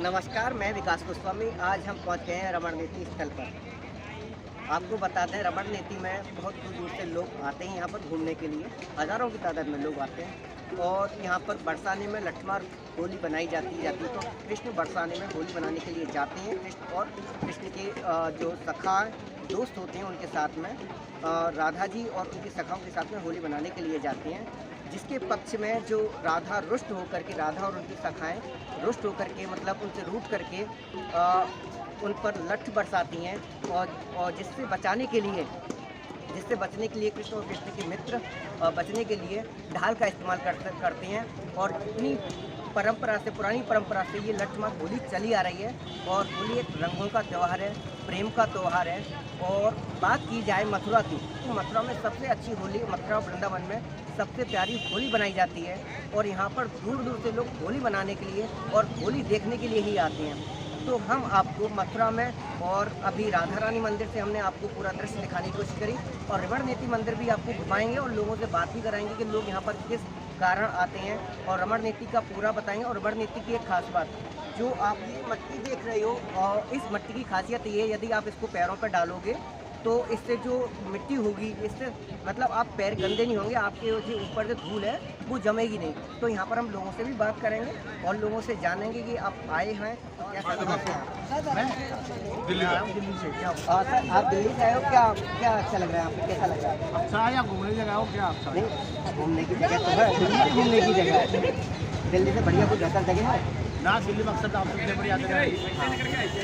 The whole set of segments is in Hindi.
नमस्कार, मैं विकास गोस्वामी। आज हम पहुंच गए हैं रमण नेति स्थल पर। आपको बताते हैं रमण नेति में बहुत दूर दूर से लोग आते हैं यहाँ पर घूमने के लिए। हज़ारों की तादाद में लोग आते हैं और यहाँ पर बरसाने में लठमार होली बनाई जाती है। तो कृष्ण बरसाने में होली बनाने के लिए जाते हैं। कृष्ण और कृष्ण के जो सखा दोस्त होते हैं उनके साथ में राधा जी और उनकी सखाओं के साथ में होली बनाने के लिए जाते हैं। जिसके पक्ष में जो राधा रुष्ट होकर के, राधा और उनकी सखाएँ रुष्ट होकर के मतलब उनसे रूठ करके उन पर लठ बरसाती हैं और जिससे बचने के लिए कृष्ण और कृष्ण के मित्र बचने के लिए ढाल का इस्तेमाल करते हैं। और इतनी परंपरा से, पुरानी परंपरा से ये लठमार होली चली आ रही है। और होली एक रंगों का त्यौहार है, प्रेम का त्यौहार है। और बात की जाए मथुरा की, तो मथुरा में सबसे अच्छी होली, मथुरा वृंदावन में सबसे प्यारी होली बनाई जाती है। और यहाँ पर दूर दूर से लोग होली बनाने के लिए और होली देखने के लिए ही आते हैं। तो हम आपको मथुरा में और अभी राधा रानी मंदिर से हमने आपको पूरा दृश्य दिखाने की कोशिश करी और रमण नेति मंदिर भी आपको घुमाएंगे और लोगों से बात भी कराएंगे कि लोग यहाँ पर किस कारण आते हैं और रमण नेति का पूरा बताएंगे। और रमण नेति की एक खास बात, जो आप ये मट्टी देख रहे हो, और इस मट्टी की खासियत ये है, यदि आप इसको पैरों पर डालोगे तो इससे जो मिट्टी होगी, इससे मतलब आप पैर गंदे नहीं होंगे, आपके जो ऊपर जो धूल है वो जमेगी नहीं। तो यहाँ पर हम लोगों से भी बात करेंगे और लोगों से जानेंगे कि आप आए हैं क्या दिल्ली से। क्या सर, आप दिल्ली से आए हो? क्या अच्छा लग रहा है आपको? कैसा लग रहा है? अच्छा है या घूमने की जगह हो? क्या अच्छा नहीं, घूमने की जगह तो है, दिल्ली घूमने की जगह है। दिल्ली से बढ़िया कोई बेहतर जगह है ना? दिल्ली में अक्सर आपसे बढ़िया जगह है।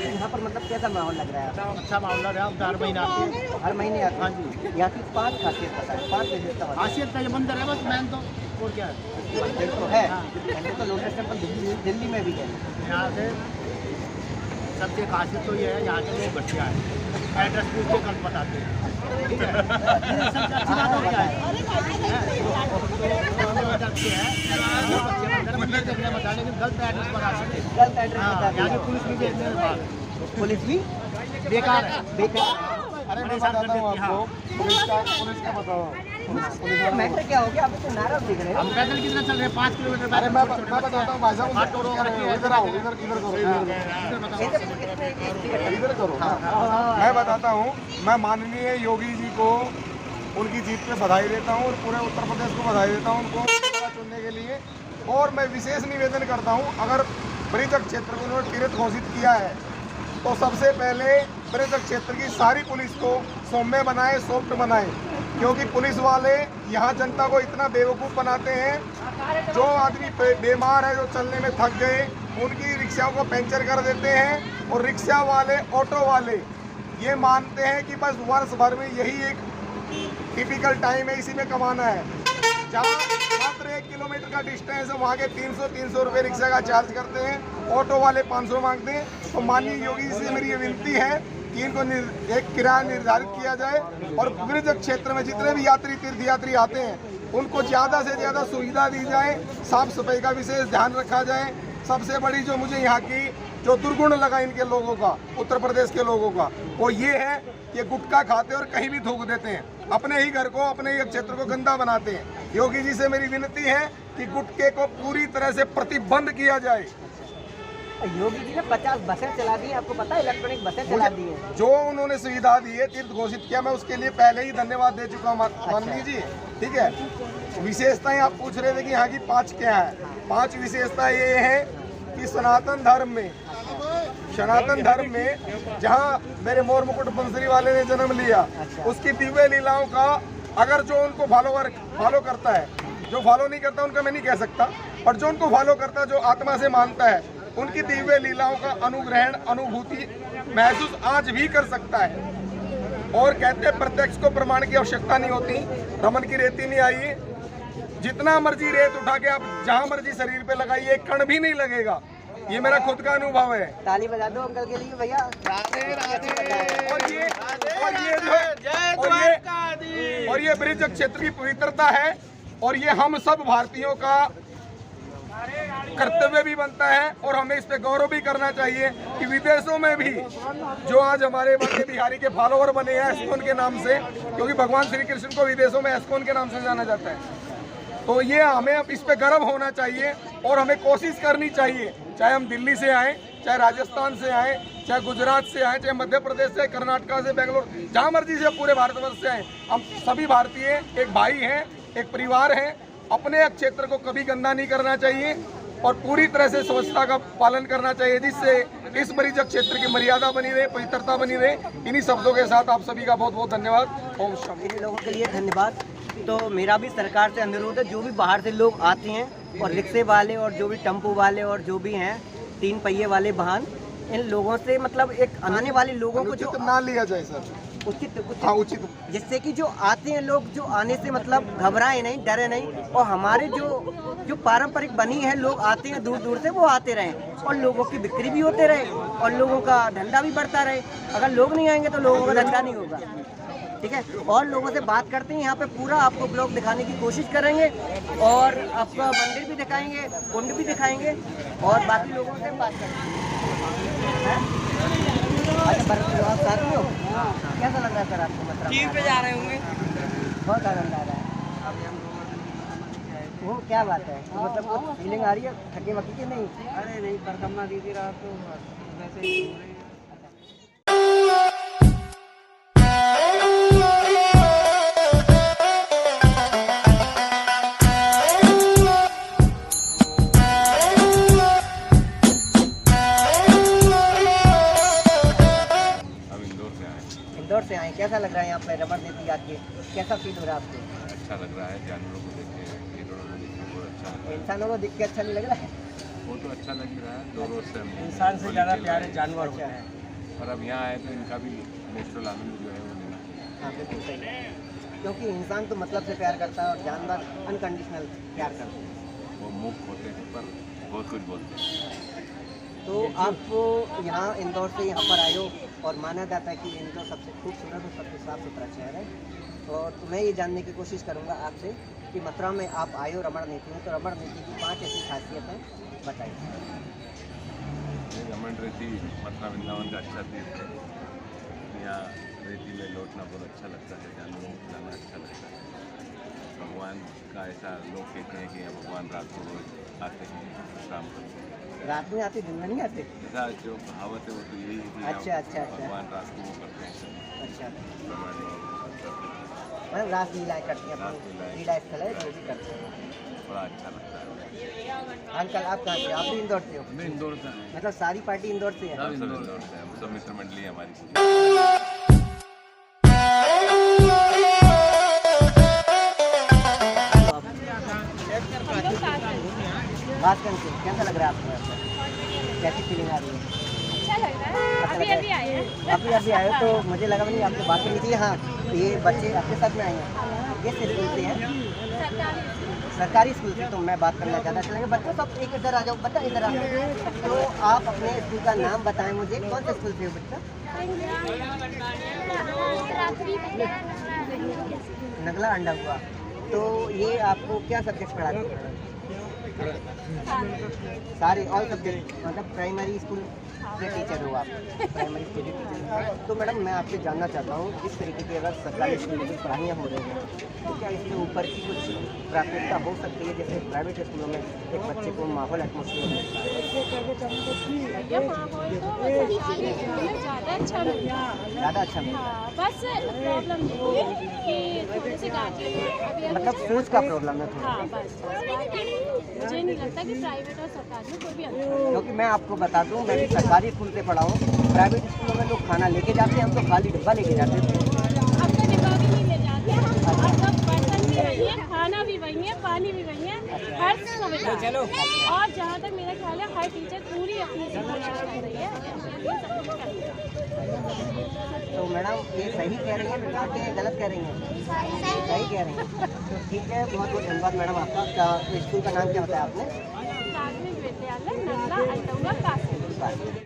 यहाँ पर मतलब कैसा माहौल लग रहा है? अच्छा मामला है। आप हर महीने आते हैं? हर महीने आते हैं। हाँ जी। यहाँ की 5 खासियत बताएं, 5 विशेषता बताएं। खासियत का ये मंदिर है बस, मैन तो और क्या है? मंदिर तो है, मंदिर तो लोटस टेम्पल दिल्ली में भी है। यहाँ से सबसे खासियत तो ये है, यहाँ के लोग बढ़िया है। एड्रेस पूछ के कल बताते हैं, ठीक है? सबसे अच्छी बात और क्या है? गलत एड्रेस बता सकते हैं। गलत एड्रेस बता यहाँ की दिया। पुलिस भी देखने के बाद पुलिस भी बेकार है। बेकार। अरे मैं बताता हूँ आपको, पुलिस का बताओ। मैटर क्या हो गया? आप इसको नाराज दिख रहे हम हो। पैदल कितना चल रहे हैं? 5 किलोमीटर। अरे मैं बताता हूँ भाई साहब, इधर आओ, इधर करो, इधर करो। मैं बताता हूँ, मैं माननीय योगी जी को उनकी जीत पे बधाई देता हूँ और पूरे उत्तर प्रदेश को बधाई देता हूँ उनको चुनने के लिए। और मैं विशेष निवेदन करता हूँ, अगर ब्रिजक क्षेत्र को उन्होंने तीर्थ घोषित किया है तो सबसे पहले ब्रिजक क्षेत्र की सारी पुलिस को सौम्य बनाए, सॉफ्ट बनाए। क्योंकि पुलिस वाले यहाँ जनता को इतना बेवकूफ़ बनाते हैं। जो आदमी बीमार है, जो चलने में थक गए, उनकी रिक्शाओं को पंचर कर देते हैं। और रिक्शा वाले, ऑटो वाले ये मानते हैं कि बस वर्ष भर में यही एक टिपिकल टाइम है, इसी में कमाना है। जहाँ मात्र 1 किलोमीटर का डिस्टेंस है, वहाँ के 300 रुपये रिक्शा का चार्ज करते हैं, ऑटो वाले 500 मांगते हैं। तो माननीय योगी जी से मेरी ये विनती है कि इनको एक किराया निर्धारित किया जाए और ब्रिजक क्षेत्र में जितने भी तीर्थयात्री आते हैं उनको ज़्यादा से ज़्यादा सुविधा दी जाए, साफ सफाई का विशेष ध्यान रखा जाए। सबसे बड़ी जो मुझे यहाँ की जो दुर्गुण लगा इनके लोगों का, उत्तर प्रदेश के लोगों का, वो ये है कि गुटखा खाते और कहीं भी थूक देते हैं, अपने ही घर को, अपने ही क्षेत्र को गंदा बनाते हैं। योगी जी से मेरी विनती है कि गुटखे को पूरी तरह से प्रतिबंध किया जाए। योगी जी ने 50 बसें चला दी है, आपको पता है? इलेक्ट्रॉनिक बसें चला दी है। जो उन्होंने सुविधा दी है, तीर्थ घोषित किया, मैं उसके लिए पहले ही धन्यवाद दे चुका हूँ माननीय जी, ठीक है। विशेषताएं आप पूछ रहे थे कि यहाँ की 5 क्या है। 5 विशेषता ये है कि सनातन धर्म में जहाँ मेरे मोर मुकुट बंसरी वाले ने जन्म लिया, उसकी दिव्य लीलाओं का अगर जो उनको फॉलो करता है, जो फॉलो नहीं करता उनका मैं नहीं कह सकता, और जो उनको फॉलो करता है, जो आत्मा से मानता है, उनकी दिव्य लीलाओं का अनुग्रहण, अनुभूति महसूस आज भी कर सकता है। और कहते हैं प्रत्यक्ष को प्रमाण की आवश्यकता नहीं होती। रमन की रेती नहीं आई, जितना मर्जी रेत उठा के आप जहां मर्जी शरीर पे लगाइए, एक कण भी नहीं लगेगा। ये मेरा खुद का अनुभव है। ताली बजा दो अंकल के लिए भैया। और ये ब्रिजक क्षेत्र की पवित्रता है और ये हम सब भारतीयों का कर्तव्य भी बनता है और हमें इस पे गौरव भी करना चाहिए कि विदेशों में भी जो आज हमारे वंदे बिहारी के फॉलोअर बने हैं एस्कॉन के नाम से, क्योंकि भगवान श्री कृष्ण को विदेशों में एस्कॉन के नाम से जाना जाता है, तो ये हमें अब इस पे गर्व होना चाहिए और हमें कोशिश करनी चाहिए चाहे हम दिल्ली से आए, चाहे राजस्थान से आए, चाहे गुजरात से आए, चाहे मध्य प्रदेश से, कर्नाटका से, बेंगलोर, जहाँ मर्जी से पूरे भारतवर्ष से आए, हम सभी भारतीय एक भाई हैं, एक परिवार हैं। अपने क्षेत्र को कभी गंदा नहीं करना चाहिए और पूरी तरह से स्वच्छता का पालन करना चाहिए, जिससे इस मरीज क्षेत्र की मर्यादा बनी रहे, पवित्रता बनी रहे। इन्हीं शब्दों के साथ आप सभी का बहुत बहुत धन्यवाद। ओम शांति। इन लोगों के लिए धन्यवाद। तो मेरा भी सरकार से अनुरोध है, जो भी बाहर से लोग आते हैं और रिक्शे वाले और जो भी टेम्पो वाले और जो भी हैं 3 पहिए वाले वाहन, इन लोगों से मतलब एक आने वाले लोगों को जो ना लिया जाए सर, उचित, जिससे कि जो आते हैं लोग, जो आने से मतलब घबराए नहीं, डरे नहीं, और हमारे जो पारंपरिक बनी है, लोग आते हैं दूर दूर से, वो आते रहें और लोगों की बिक्री भी होते रहे और लोगों का धंधा भी बढ़ता रहे। अगर लोग नहीं आएंगे तो लोगों का धंधा नहीं होगा, ठीक है। और लोगों से बात करते हैं, यहाँ पे पूरा आपको ब्लॉग दिखाने की कोशिश करेंगे और आपका मंदिर भी दिखाएंगे, कुंड भी दिखाएंगे और बाकी लोगों से बात करेंगे। अच्छा, आप साथ में हो? कैसा लग रहा है सर आपको? मतलब टीम पे जा रहे होंगे, बहुत आनंद आ रहा है। वो क्या बात है, मतलब कुछ फीलिंग आ रही है थके वकी की? नहीं, अरे नहीं, परिक्रमा दीदी रहा तो वैसे ही हो रही है। इंदौर से आए, कैसा लग रहा है यहाँ पे रमण नेती आके? कैसा फील हो रहा है आपको? अच्छा लग रहा है, जानवरों को देख के, कीड़ों को देख के बहुत अच्छा लग रहा है। इंसानों को देख के अच्छा नहीं लग रहा है? वो तो अच्छा लग रहा है, 2 रोज से हम इंसान से ज़्यादा प्यारे जानवर अच्छा होते हैं। और अब यहाँ आए तो इनका भी नेचुरल आनंद जो है वो लेना चाहिए। हाँ, बिल्कुल सही है, क्योंकि इंसान तो मतलब से प्यार करता है और जानवर अनकंडीशनल प्यार करते हैं। वो मुक्त होते हैं पर बहुत कुछ बोलते हैं। तो आप यहाँ इंदौर से यहाँ पर आए हो और माना जाता है कि इंदौर सबसे खूबसूरत और सबसे साफ सुथरा शहर है। और मैं ये जानने की कोशिश करूँगा आपसे कि मथुरा में आप आए हो रमण नेती में, तो रमण नेती की 5 ऐसी खासियतें बताइए। रमण रेती मथुरा वृंदावन का अच्छा तीर्थ है। यहाँ रेती में लौटना बहुत अच्छा लगता है, जानवरों को खिलाना अच्छा लगता है। भगवान का ऐसा लोग कहते हैं कि भगवान रात को रोज आते हैं शाम को। रात में आते, दिन में नहीं आते? ऐसा जो कहावत है वो तो यही है कि अच्छा। भगवान रात को वो करते हैं। अच्छा, प्रमाण मतलब रास लीलाएँ करती हैं, रास लीलाएँ। लीला स्थल है जो भी करते हैं। बड़ा अच्छा लगता है। अंकल आप कहाँ से? आप भी इंदौर से हो? मैं इंदौर से मतलब सारी पार्टी इंदौर से है? सब इंदौर से हैं, सब मित्र मंडली है हमारी। भास्कर से कैसा लग रहा है आपको? कैसी फीलिंग आ रही है? अच्छा लग रहा है। अभी आए हैं। अभी आए हो तो मुझे लगा नहीं आपसे बात करनी थी। हाँ, ये बच्चे आपके साथ में आए हैं, ये स्कूल से हैं? सरकारी स्कूल से। तो मैं बात करना चाहता चलेंगे बच्चों सब एक इधर आ जाओ, बच्चा इधर आ जाओ। तो आप अपने स्कूल का नाम बताएं मुझे, कौन से स्कूल से हो बच्चा? नगला अंडा हुआ। तो ये आपको क्या सब्जेक्ट पढ़ाते हैं? सारे ऑल सब्जेक्ट, मतलब प्राइमरी स्कूल के टीचर हो आप? प्राइमरी स्कूल के टीचर। तो मैडम मैं आपसे जानना चाहता हूँ, इस तरीके की अगर सरकारी स्कूल में पढ़ाइयाँ हो रही हैं तो क्या इसके ऊपर की कुछ प्राथमिकता हो सकती है, जैसे प्राइवेट स्कूलों में एक बच्चे को माहौल एटमोसफियर मिलता है? ज़्यादा अच्छा मिलता है। बस प्रॉब्लम ये है कि थोड़े से गार्जियन मतलब सोच का प्रॉब्लम है थोड़ा। हाँ बस, मुझे नहीं लगता कि प्राइवेट और सरकारी में कोई भी अंतर है। क्योंकि मैं आपको बता दूं, मैं भी सरकारी स्कूल से पढ़ा हूँ। प्राइवेट स्कूलों में लोग खाना लेके जाते हैं, हम तो खाली डब्बा लेके जाते थे। अब तो डिब्बा भी नहीं ले जाते हैं, और सब बर्तन भी वही है, खाना भी वही है, पानी भी वही है, हर सुविधा है। और जहाँ तक मेरा ख्याल है हर टीचर पूरी अपनी कोशिश कर रही है सब कुछ करने का। तो मैडम ये सही कह रही हैं बेटा कि गलत कह रही हैं? सही कह रही हैं। तो ठीक है, बहुत बहुत धन्यवाद मैडम आपका। स्कूल का नाम क्या बताया आपने? प्राथमिक विद्यालय नगला अंडौला काशी।